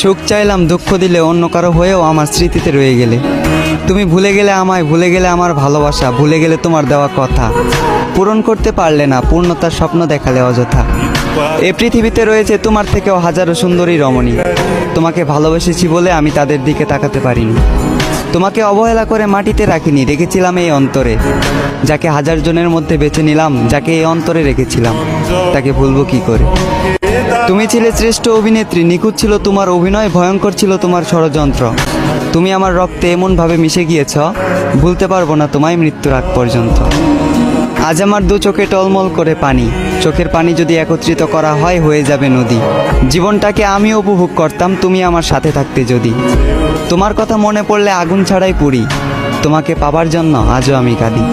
সুখ চাইলাম দুঃখ দিলে অন্য কারো হয়েও আমার স্মৃতিতে রয়ে গেলে। তুমি ভুলে গেলে আমায়, ভুলে গেলে আমার ভালোবাসা, ভুলে গেলে তোমার দেওয়া কথা। পূরণ করতে পারলে না, পূর্ণতার স্বপ্ন দেখালে অযথা। এই পৃথিবীতে রয়েছে তোমার থেকেও হাজারো সুন্দরী রমণী। তোমাকে ভালোবেসেছি বলে আমি তাদের দিকে তাকাতে পারিনি। তোমাকে অবহেলা করে মাটিতে রাখিনি, রেখেছিলাম এই অন্তরে। যাকে হাজার জনের মধ্যে বেছে নিলাম, যাকে এই অন্তরে রেখেছিলাম, তাকে ভুলবো কি করে? তুমি ছিলে শ্রেষ্ঠ অভিনেত্রী, নিখুঁত ছিল তোমার অভিনয়, ভয়ঙ্কর ছিল তোমার ষড়যন্ত্র। তুমি আমার রক্তে এমনভাবে মিশে গিয়েছ, ভুলতে পারবো না তোমায় মৃত্যুর আগ পর্যন্ত। আজ আমার দু চোখে টলমল করে পানি, চোখের পানি যদি একত্রিত করা হয় হয়ে যাবে নদী। জীবনটাকে আমি উপভোগ করতাম তুমি আমার সাথে থাকতে যদি। তোমার কথা মনে পড়লে আগুন ছাড়াই পুড়ি, তোমাকে পাবার জন্য আজও আমি কাঁদি।